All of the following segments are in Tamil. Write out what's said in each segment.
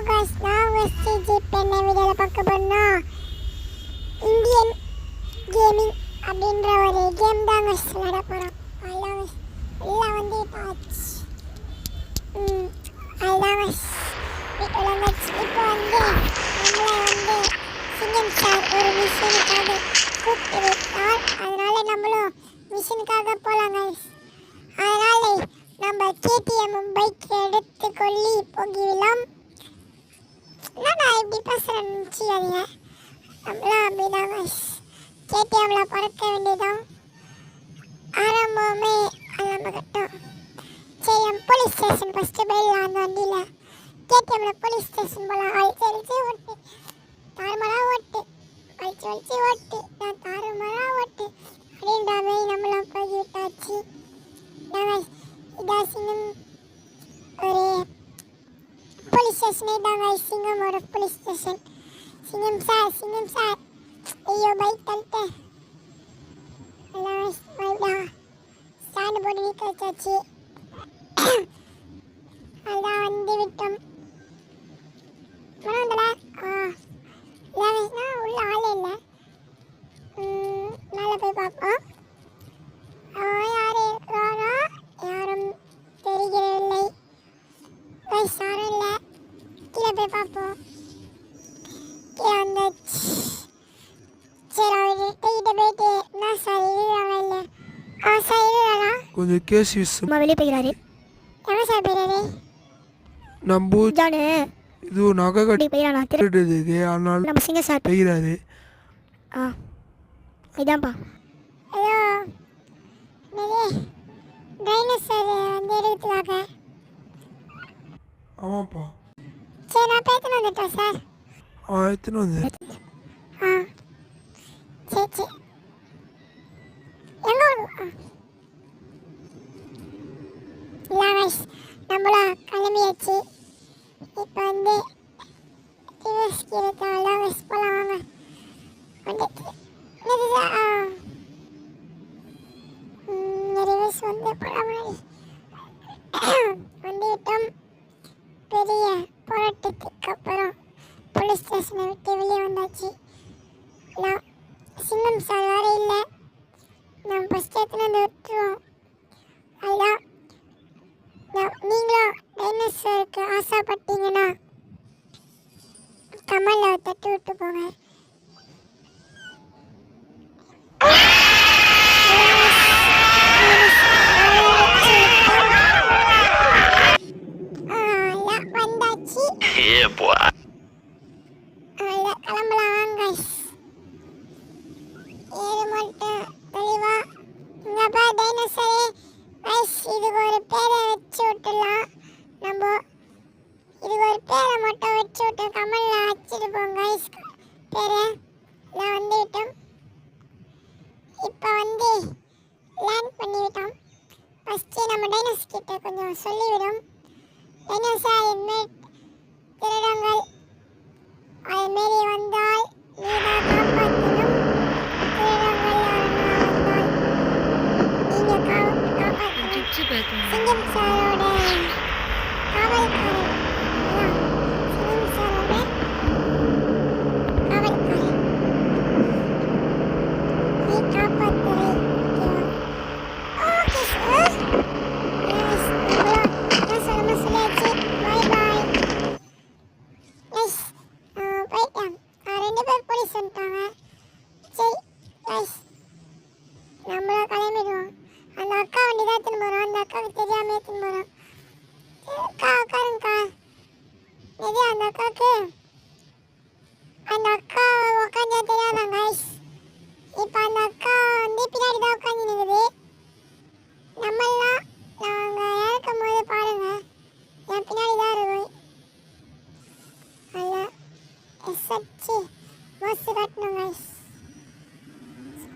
guys, நான் SCG பெண்ணை வீடியோவில் பார்க்க போறோம். இந்தியன் கேமிங் அப்படின்ற ஒரு கேம் தான் guys விளையாட போகிறோம். எல்லாம் வந்து டாச் அதுதான் guys வீட்டில் guys. இப்போ வந்து நம்மளை வந்து சிங்கம் சார் ஒரு மிஷினுக்காக கூப்பிட்டு விட்டார். அதனால நம்மளும் மிஷினுக்காக போகலாம் guys. அதனால நம்ம KTM பைக் எடுத்துக்கொள்ளி போகிவிடலாம். நான் இப்படி பேசுகிறேன்னு நினச்சிக்காதீங்க, நம்மளாம் அப்படிதான் guys. KTMல பறக்க வேண்டியதான். ஆரம்பமே நம்ம கட்டும். சரி, நம்ம போலீஸ் ஸ்டேஷன் ஃபஸ்ட்டு போயிடலாம். அந்த வண்டியில் KTMல போலீஸ் ஸ்டேஷன் போகலாம். அழிச்சு ஓட்டு, தாறுமாறாக ஓட்டு, அழிச்சு ஓட்டு, நான் தாறுமாறாக ஓட்டு அப்படின்ற மாதிரி நம்மளாம் போய்விட்டாச்சு. இதான் சிங்கம் ஒரு போலீஸ் ஸ்டேஷனே தான் guys, சிங்கமோட போலீஸ் ஸ்டேஷன். சிங்கம் சார் ஐயோ பைக் தள்ளிட்டேன். ஸ்டாண்டு போட்டு நிற்க வச்சாச்சு. அதான் வந்து விட்டோம். மனோந்தல உள்ள ஆளே இல்லை. மேலே போய் பார்ப்போம். யார் இருக்கிறாரா? யாரும் தெரிகிறவில்லை. யாரும் இல்லை. கீழே போய் பார்ப்போம். கீழே வந்தாச்சு. சரி, அவர்கிட்ட போயிட்டு என்ன சார் இருக்கிறாங்க இல்லை? சார் இருக்கிறாரா? கொஞ்சம் கேஸ் விஷயம் வெளியே போய்கிறாரு. எவ்வளோ சார் போயிடாரு? நம்ம ஜானு இது நகை கட்டி போயிடானா திருடுது, அதனால நம்ம சிங்க சார் போய்கிறாரு. இதான்ப்பா. ஹலோ டைனோசர் வந்து எடுத்துவாங்க. ஆமாப்பா. சரி, நான் பேத்துன்னு வந்துட்டேன் சார். எத்தனை வந்து சரி எங்கே நம்மளும் கிளம்பியாச்சு. இப்போ வந்து ரிவர்ஸ் கீழே ரிவர்ஸ் போகலாம் வாங்க. வந்துட்டு ரிவர்ஸ் வந்து போகலாம். வந்து விட்டோம். பெரிய போராட்டத்துக்கு அப்புறம் போலீஸ் ஸ்டேஷனை விட்டு வெளியே வந்தாச்சு. நான் சிங்கம் சார் வேற இல்லை. நம்ம ஃபஸ்ட் எடுத்துன்னு வந்து விட்டுருவோம். அதுதான் நீங்களும் டைனோசருக்கு ஆசைப்பட்டீங்கன்னா கமலில் தட்டி விட்டு போங்க. வந்தாச்சு. கிளம்பலாம் வாங்க. ஏறு மட்டும் தெளிவா இங்கப்பா டைனோசரே. இதுக்கு ஒரு பேரை வச்சு விட்டுலாம். நம்ம இதுக்கு ஒரு பேரை மட்டும் வச்சு விட்டு கமலில் வச்சுட்டு போங்க பேரை. நான் வந்து விட்டோம். இப்போ வந்து லேண்ட் பண்ணிவிட்டோம். ஃபஸ்ட்டு நம்ம டைனோஸ் கிட்ட கொஞ்சம் சொல்லிவிடும். டைனோசர் இதுமாரி திருடங்கள் அதுமாரி வந்தால் நீதான் காப்பாற்றணும். திருடங்கள் வந்தால் நீங்கள் காப்பாற்றணும். சிங்கம் சாரோட காவல்காரன். சிங்கம் சாரோட காவல்காரன் நீ காப்பாற்றுறை. Okay sir. நான் சொல்லியாச்சு. பாய் பாய். நைஸ். போயிட்டேன். 2 பேர் போலீஸ் வந்துட்டாங்க. சரி நைஸ், நம்மளும் கிளம்பிடுவோம். அந்த அக்கா வண்டி தான் எடுத்துன்னு போகிறோம். அந்த அக்காவுக்கு தெரியாமல் எடுத்துன்னு போகிறோம். அக்கா உட்காருங்கக்கா. எது அந்த அக்காவுக்கு? அந்த அக்கா உட்காந்தா தெரியாதாங்க கைஸ். இப்போ அந்த அக்கா வந்து பின்னாடி தான் உட்காந்து நிற்குது. நம்மளாம் நாங்கள் இறக்கும் போது பாருங்கள் என் பின்னாடி தான் இருக்கும். அதில் எஸ்ஸச்சு மோஸ்ட் காட்டணும் கைஸ்.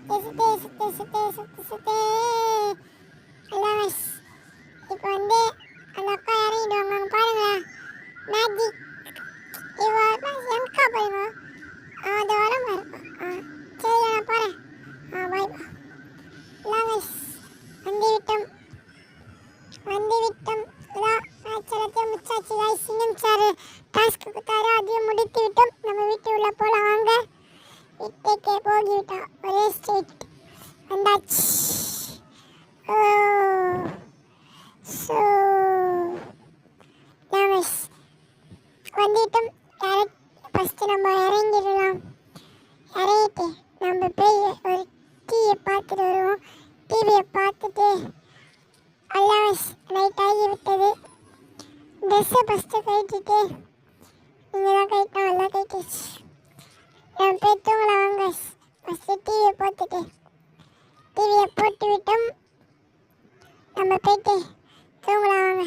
சுத்தே அதான் கைஸ். இப்போ வந்து அந்த அக்கா இறங்கிடுவாங்க. அங்கே பாருங்களேன், மேஜிக். இவ எங்கக்கா போயிங்க? அது வரம் இருக்கும். சரி, நான் போகிறேன். பாய் பா. இதான் கைஸ், வந்து விட்டோம். இதான் மேட்ச் எல்லாத்தையும் முடிச்சாச்சு கைஸ். சிங்கம் சார் டாஸ்க்கு நம்ம இறங்கிடலாம். இறங்கிட்டு நம்ம போய் ஒரு டீயை பார்த்துட்டு வருவோம். டிவியை பார்த்துட்டு அல்லாஸ் நைட் ஆகிவிட்டது. ட்ரெஸ்ஸை ஃபஸ்ட்டு கட்டிட்டு நீங்கள் தான் கட்டினா எல்லாம் கட்டிச்சு. நம்ம போய் தூங்கலாம் வாங்க. ஃபஸ்ட்டு டிவியை பார்த்துட்டு டிவியை போட்டு விட்டோம். நம்ம போயிட்டு தூங்கலாம் வாங்க.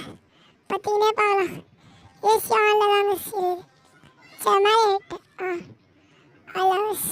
பார்த்தீங்கன்னா பார்க்கலாம். ஏசி ஆனில் தாங்க சரி சரி மேலே விட்டேன். அல்லாஸ்